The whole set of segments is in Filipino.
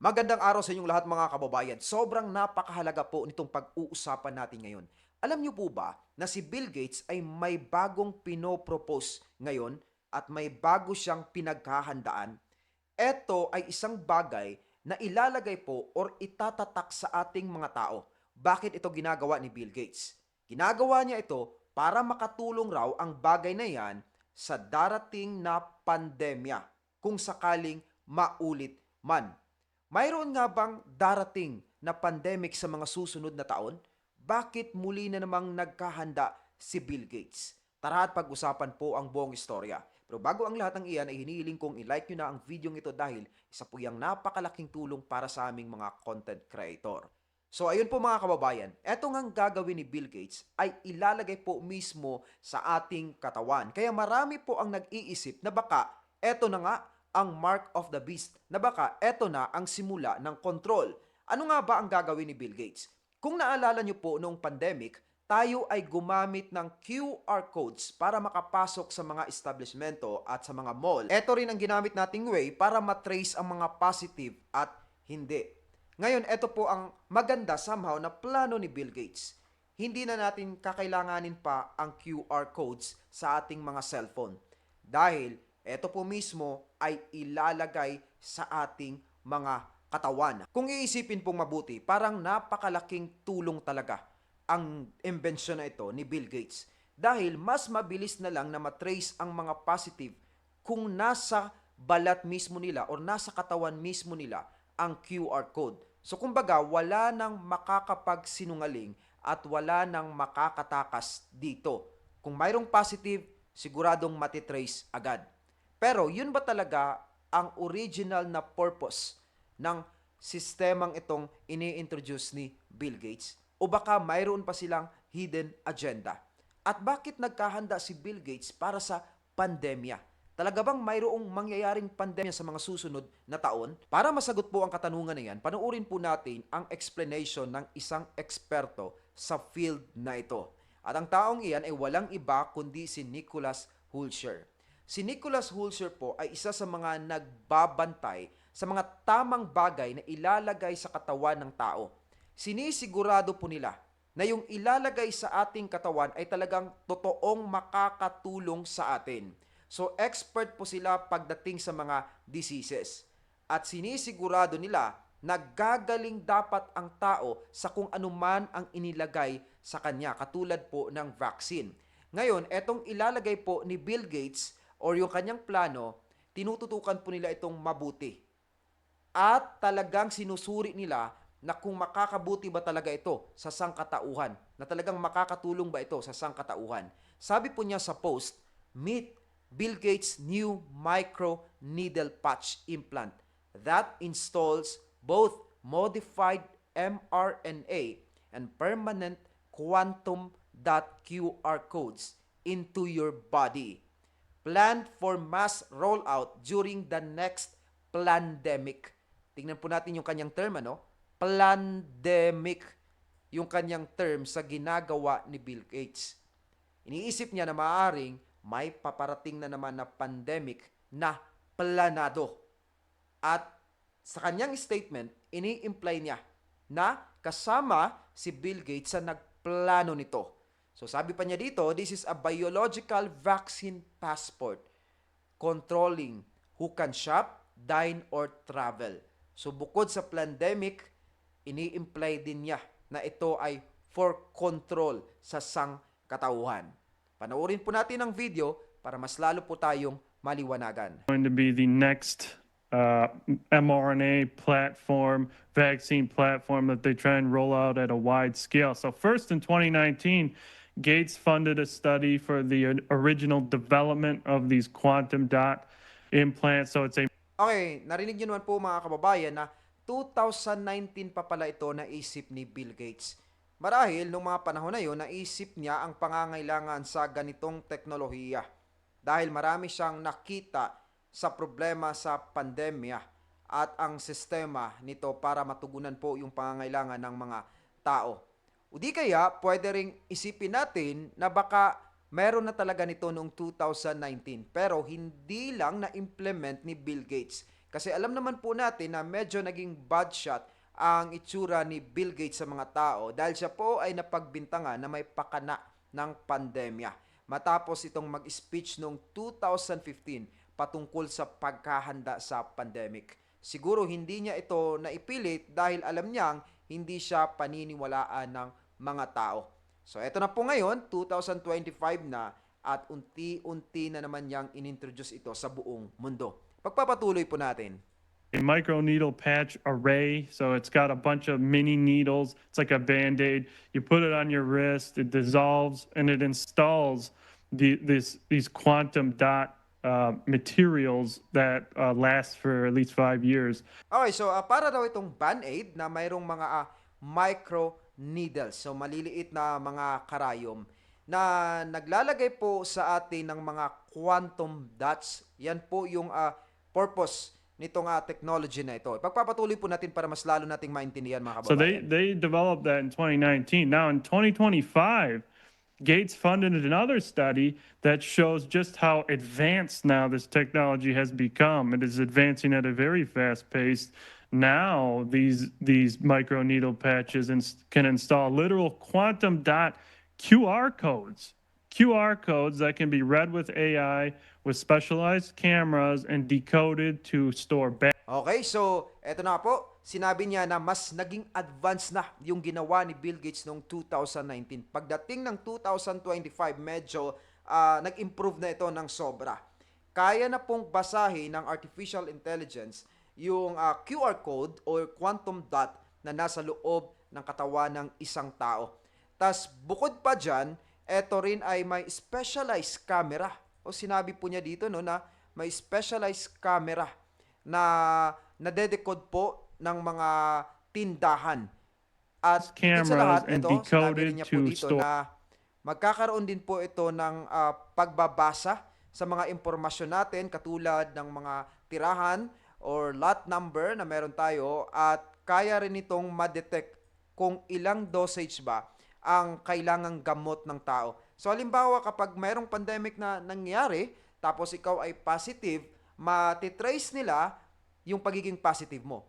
Magandang araw sa inyong lahat mga kababayan. Sobrang napakahalaga po nitong pag-uusapan natin ngayon. Alam niyo po ba na si Bill Gates ay may bagong pinopropose ngayon at may bago siyang pinaghahandaan? Ito ay isang bagay na ilalagay po or itatatak sa ating mga tao. Bakit ito ginagawa ni Bill Gates? Ginagawa niya ito para makatulong raw ang bagay na yan sa darating na pandemya kung sakaling maulit man. Mayroon nga bang darating na pandemic sa mga susunod na taon? Bakit muli na namang nagkahanda si Bill Gates? Tara at pag-usapan po ang buong istorya. Pero bago ang lahat ng iyan ay hinihiling kong i-like nyo na ang video ito dahil isa po yung napakalaking tulong para sa aming mga content creator. So ayun po mga kababayan, eto ngang gagawin ni Bill Gates ay ilalagay po mismo sa ating katawan. Kaya marami po ang nag-iisip na baka eto na nga ang mark of the beast, na baka eto na ang simula ng control. Ano nga ba ang gagawin ni Bill Gates? Kung naalala nyo po noong pandemic, tayo ay gumamit ng QR codes para makapasok sa mga establishmento at sa mga mall. Ito rin ang ginamit nating way para matrace ang mga positive at hindi. Ngayon, ito po ang maganda somehow na plano ni Bill Gates. Hindi na natin kakailanganin pa ang QR codes sa ating mga cellphone. Dahil ito po mismo ay ilalagay sa ating mga katawan. Kung iisipin pong mabuti, parang napakalaking tulong talaga ang imbensyon na ito ni Bill Gates. Dahil mas mabilis na lang na matrace ang mga positive kung nasa balat mismo nila or nasa katawan mismo nila ang QR code. So kumbaga, wala nang makakapagsinungaling at wala nang makakatakas dito. Kung mayroong positive, siguradong matitrace agad. Pero yun ba talaga ang original na purpose ng sistemang itong ini-introduce ni Bill Gates? O baka mayroon pa silang hidden agenda? At bakit nagkahanda si Bill Gates para sa pandemya? Talaga bang mayroong mangyayaring pandemya sa mga susunod na taon? Para masagot po ang katanungan na yan, panoorin po natin ang explanation ng isang eksperto sa field na ito. At ang taong iyan ay walang iba kundi si Nicholas Hulscher. Si Nicholas Hulscher po ay isa sa mga nagbabantay sa mga tamang bagay na ilalagay sa katawan ng tao. Sinisigurado po nila na yung ilalagay sa ating katawan ay talagang totoong makakatulong sa atin. So expert po sila pagdating sa mga diseases. At sinisigurado nila na gagaling dapat ang tao sa kung anuman ang inilagay sa kanya, katulad po ng vaccine. Ngayon, etong ilalagay po ni Bill Gates or yung kanyang plano, tinututukan po nila itong mabuti. At talagang sinusuri nila na kung makakabuti ba talaga ito sa sangkatauhan, na talagang makakatulong ba ito sa sangkatauhan. Sabi po niya sa post, meet Bill Gates' new micro needle patch implant that installs both modified mRNA and permanent quantum dot QR codes into your body. Planned for mass rollout during the next pandemic. Tingnan po natin yung kanyang term, ano? Pandemic, yung kanyang term sa ginagawa ni Bill Gates. Iniisip niya na maaaring may paparating na naman na pandemic na planado. At sa kanyang statement, ini-imply niya na kasama si Bill Gates sa nagplano nito. So sabi pa niya dito, this is a biological vaccine passport controlling who can shop, dine, or travel. So bukod sa pandemic, ini-imply din niya na ito ay for control sa sangkatauhan. Panoorin po natin ang video para mas lalo po tayong maliwanagan. Going to be the next mRNA platform, vaccine platform that they try and roll out at a wide scale. So first in 2019, Gates funded a study for the original development of these quantum dot implants. So it's a Okay, narinig niyo naman po mga kababayan na 2019 pa pala ito naisip ni Bill Gates. Marahil nung mga panahon na yon, naisip niya ang pangangailangan sa ganitong teknolohiya. Dahil marami siyang nakita sa problema sa pandemya at ang sistema nito para matugunan po yung pangangailangan ng mga tao. O di kaya, pwede ring isipin natin na baka meron na talaga nito noong 2019 pero hindi lang na-implement ni Bill Gates. Kasi alam naman po natin na medyo naging bad shot ang itsura ni Bill Gates sa mga tao dahil siya po ay napagbintangan na may pakana ng pandemya. Matapos itong mag-speech noong 2015 patungkol sa pagkahanda sa pandemic. Siguro hindi niya ito naipilit dahil alam niyang hindi siya paniniwalaan ng mga tao. So eto na po ngayon, 2025 na at unti-unti na naman niyang inintroduce ito sa buong mundo. Pagpapatuloy po natin. A microneedle patch array. So it's got a bunch of mini needles. It's like a band-aid. You put it on your wrist, it dissolves, and it installs these quantum dot materials that last for at least 5 years. Okay, so para daw itong Band-Aid na mayroong mga micro needles. So maliliit na mga karayom na naglalagay po sa atin ng mga quantum dots. Yan po yung purpose nitong technology na ito. Pagpapatuloy po natin para mas lalo nating maintindihan mga So kababayan. they developed that in 2019. Now in 2025, Gates funded another study that shows just how advanced now this technology has become. It is advancing at a very fast pace. Now these microneedle patches can install literal quantum dot QR codes. QR codes that can be read with AI with specialized cameras and decoded to store Okay, so eto na po, sinabi niya na mas naging advanced na yung ginawa ni Bill Gates noong 2019. Pagdating ng 2025, medyo nag-improve na ito ng sobra. Kaya na pong basahin ng artificial intelligence yung QR code or quantum dot na nasa loob ng katawan ng isang tao. Tas bukod pa dyan, eto rin ay may specialized camera. O sinabi po niya dito no, na may specialized camera na nadedecode po ng mga tindahan. At higit sa lahat, cameras and ito, sinabi decoded rin niya po to dito store. na magkakaroon din po ito ng pagbabasa sa mga impormasyon natin katulad ng mga tirahan or lot number na meron tayo at kaya rin itong ma-detect kung ilang dosage ba ang kailangang gamot ng tao. So halimbawa kapag mayroong pandemic na nangyari tapos ikaw ay positive, matitrace nila yung pagiging positive mo.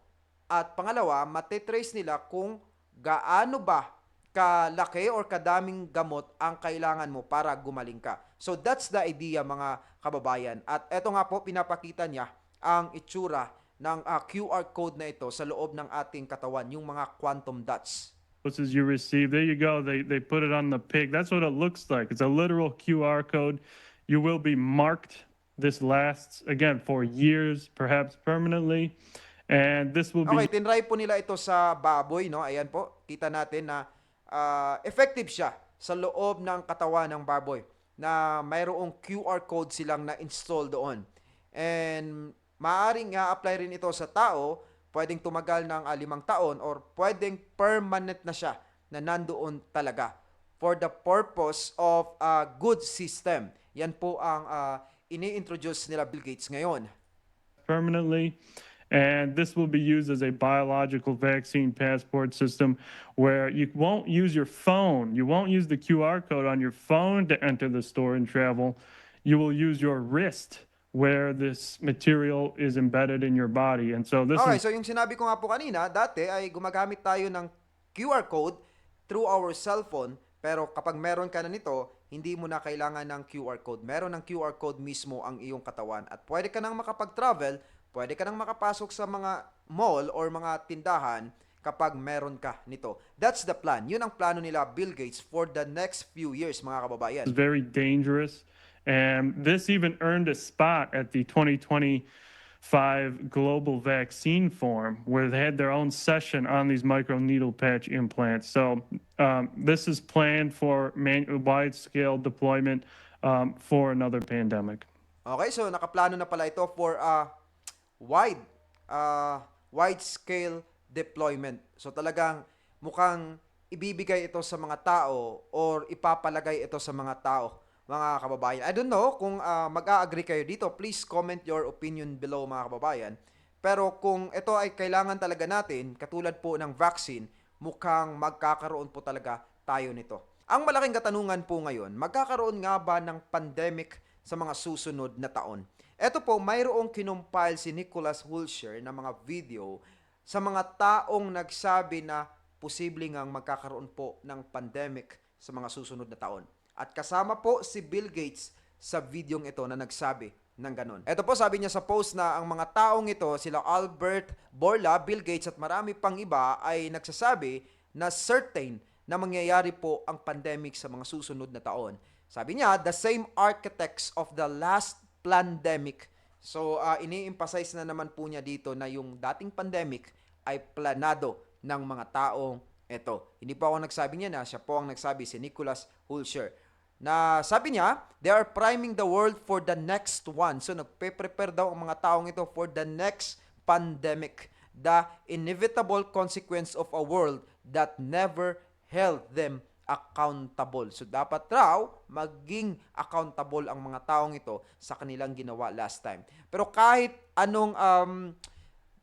At pangalawa, matitrace nila kung gaano ba kalaki or kadaming gamot ang kailangan mo para gumaling ka. So that's the idea mga kababayan. At eto nga po, pinapakita niya ang itsura ng QR code na ito sa loob ng ating katawan, yung mga quantum dots. Doses you receive. There you go. They put it on the pig. That's what it looks like. It's a literal QR code. You will be marked. This lasts again for years, perhaps permanently. And this will Okay, be tinry po nila ito sa baboy, no? Ayan po, kita natin na effective siya sa loob ng katawan ng baboy na mayroong QR code silang na-install doon. And maaaring i-apply rin ito sa tao, pwedeng tumagal ng 5 taon or pwedeng permanent na siya na nandoon talaga for the purpose of a good system. Yan po ang ini-introduce nila Bill Gates ngayon. permanently. And this will be used as a biological vaccine passport system where you won't use your phone. You won't use the QR code on your phone to enter the store and travel. You will use your wrist where this material is embedded in your body. And so this Okay, is so yung sinabi ko nga po kanina, dati ay gumagamit tayo ng QR code through our cellphone, pero kapag meron ka na nito, hindi mo na kailangan ng QR code. Meron ng QR code mismo ang iyong katawan at pwede ka nang makapag-travel, pwede ka nang makapasok sa mga mall or mga tindahan kapag meron ka nito. That's the plan. Yun ang plano nila Bill Gates for the next few years, mga kababayan. very dangerous. And this even earned a spot at the 2025 Global Vaccine Forum, where they had their own session on these microneedle patch implants. So this is planned for wide-scale deployment for another pandemic. Okay, so nakaplano na pala ito for wide wide-scale deployment. So talagang mukhang ibibigay ito sa mga tao or ipapalagay ito sa mga tao, mga kababayan. I don't know kung mag-a-agree kayo dito. Please comment your opinion below, mga kababayan. Pero kung ito ay kailangan talaga natin, katulad po ng vaccine, mukhang magkakaroon po talaga tayo nito. Ang malaking katanungan po ngayon, magkakaroon nga ba ng pandemic sa mga susunod na taon? Eto po, mayroong kinumpile si Nicholas Hulsher na mga video sa mga taong nagsabi na posible ngang magkakaroon po ng pandemic sa mga susunod na taon. At kasama po si Bill Gates sa videong ito na nagsabi ng ganon. Ito po, sabi niya sa post na ang mga taong ito, sila Albert Bourla, Bill Gates at marami pang iba ay nagsasabi na certain na mangyayari po ang pandemic sa mga susunod na taon. Sabi niya, the same architects of the last pandemic. So, ini-emphasize na naman po niya dito na yung dating pandemic ay planado ng mga taong ito. Hindi po ako nagsabi niya na, siya po ang nagsabi, si Nicholas Hulsher. Na sabi niya, they are priming the world for the next one. So, nagpe-prepare daw ang mga taong ito for the next pandemic. The inevitable consequence of a world that never held them accountable. So, dapat raw maging accountable ang mga taong ito sa kanilang ginawa last time. Pero kahit anong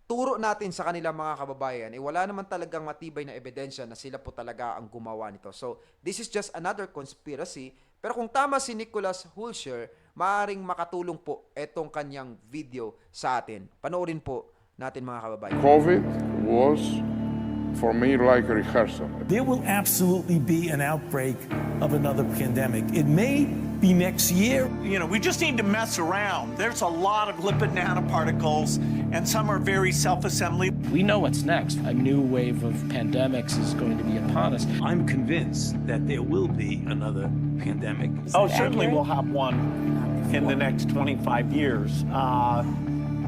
turo natin sa kanila mga kababayan, wala naman talagang matibay na ebidensya na sila po talaga ang gumawa nito. So, this is just another conspiracy. Pero kung tama si Nicholas Hulsher, maaaring makatulong po etong kanyang video sa atin. Panoorin po natin mga kababayan. COVID was for me like a rehearsal. There will absolutely be an outbreak of another pandemic. It may be next year. You know, we just need to mess around. There's a lot of lipid nanoparticles, and some are very self-assembly. We know what's next. A new wave of pandemics is going to be upon us. I'm convinced that there will be another pandemic. Oh, certainly we'll have one in the next 25 years.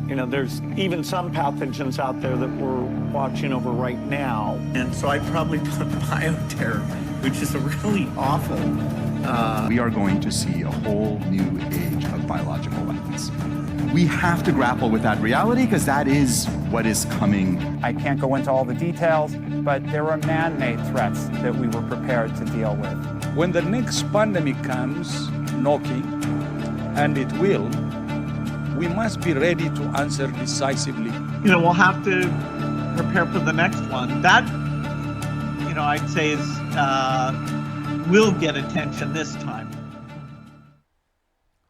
You know, there's even some pathogens out there that we're watching over right now. And so I'd probably put bioterror, which is a really awful. We are going to see a whole new age of biological weapons. We have to grapple with that reality because that is what is coming. I can't go into all the details, but there are man-made threats that we were prepared to deal with. When the next pandemic comes knocking, and it will, we must be ready to answer decisively. You know, we'll have to prepare for the next one. That, you know, I'd say is will get attention this time.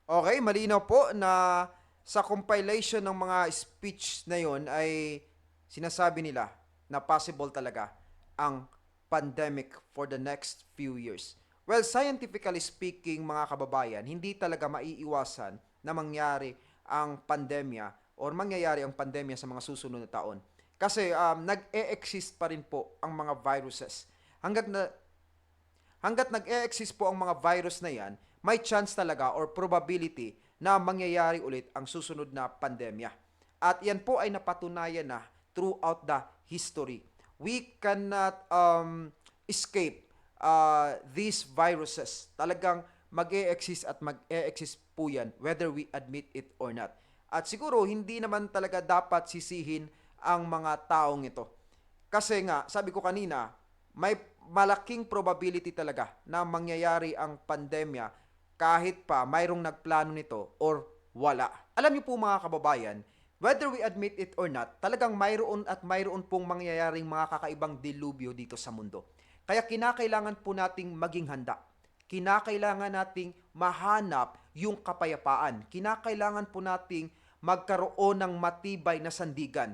Okay, malinaw po na sa compilation ng mga speech na yon ay sinasabi nila na possible talaga ang pandemic for the next few years. Well, scientifically speaking, mga kababayan, hindi talaga maiiwasan na mangyari ang pandemya or mangyayari ang pandemya sa mga susunod na taon. Kasi nag-e-exist pa rin po ang mga viruses. Hanggat nag-e-exist po ang mga virus na yan, may chance talaga or probability na mangyayari ulit ang susunod na pandemya. At yan po ay napatunayan na throughout the history. We cannot escape these viruses. Talagang mag-e-exist at mag-e-exist po yan whether we admit it or not. At siguro hindi naman talaga dapat sisihin ang mga taong ito. Kasi nga, sabi ko kanina, may malaking probability talaga na mangyayari ang pandemya kahit pa mayroong nagplano nito or wala. Alam niyo po mga kababayan, whether we admit it or not, talagang mayroon at mayroon pong mangyayaring mga kakaibang dilubyo dito sa mundo. Kaya kinakailangan po nating maging handa. Kinakailangan nating mahanap yung kapayapaan. Kinakailangan po nating magkaroon ng matibay na sandigan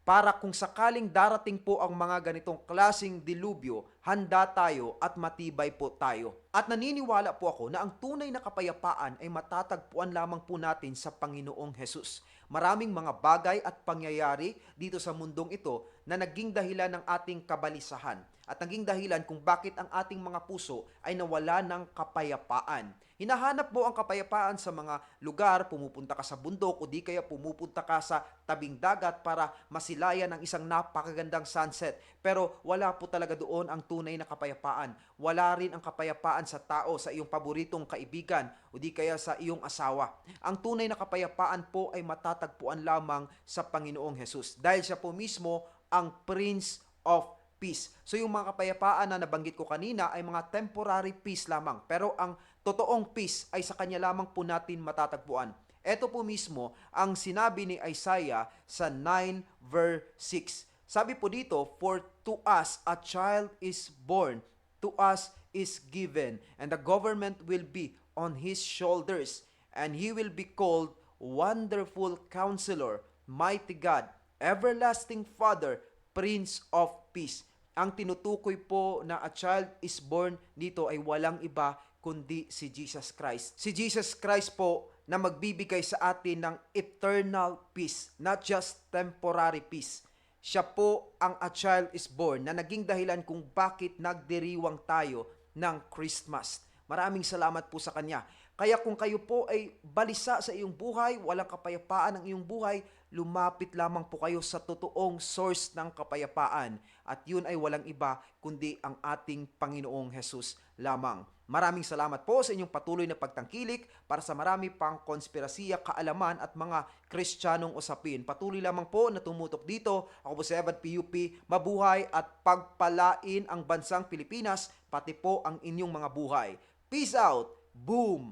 para kung sakaling darating po ang mga ganitong klaseng dilubyo, handa tayo at matibay po tayo. At naniniwala po ako na ang tunay na kapayapaan ay matatagpuan lamang po natin sa Panginoong Hesus. Maraming mga bagay at pangyayari dito sa mundong ito na naging dahilan ng ating kabalisahan at naging dahilan kung bakit ang ating mga puso ay nawala ng kapayapaan. Hinahanap mo ang kapayapaan sa mga lugar, pumupunta ka sa bundok o di kaya pumupunta ka sa tabing dagat para masilayan ang isang napakagandang sunset. Pero wala po talaga doon ang tunay na kapayapaan. Wala rin ang kapayapaan sa tao, sa iyong paboritong kaibigan o di kaya sa iyong asawa. Ang tunay na kapayapaan po ay matatagpuan lamang sa Panginoong Hesus dahil siya po mismo ang Prince of Peace. So yung mga kapayapaan na nabanggit ko kanina ay mga temporary peace lamang. Pero ang totoong peace ay sa kanya lamang po natin matatagpuan. Ito po mismo ang sinabi ni Isaiah sa 9 verse 6. Sabi po dito, for to us a child is born, to us is given, and the government will be on his shoulders, and he will be called Wonderful Counselor, Mighty God, Everlasting Father, Prince of Peace. Ang tinutukoy po na a child is born dito ay walang iba kundi si Jesus Christ. Si Jesus Christ po na magbibigay sa atin ng eternal peace, not just temporary peace. Siya po ang a child is born na naging dahilan kung bakit nagdiriwang tayo ng Christmas. Maraming salamat po sa Kanya. Kaya kung kayo po ay balisa sa iyong buhay, walang kapayapaan ang iyong buhay, lumapit lamang po kayo sa totoong source ng kapayapaan. At yun ay walang iba kundi ang ating Panginoong Hesus lamang. Maraming salamat po sa inyong patuloy na pagtangkilik para sa marami pang konspirasiya, kaalaman at mga Kristiyanong usapin. Patuloy lamang po na tumutok dito. Ako po si Evan PUP. Mabuhay at pagpalain ang bansang Pilipinas, pati po ang inyong mga buhay. Peace out! Boom!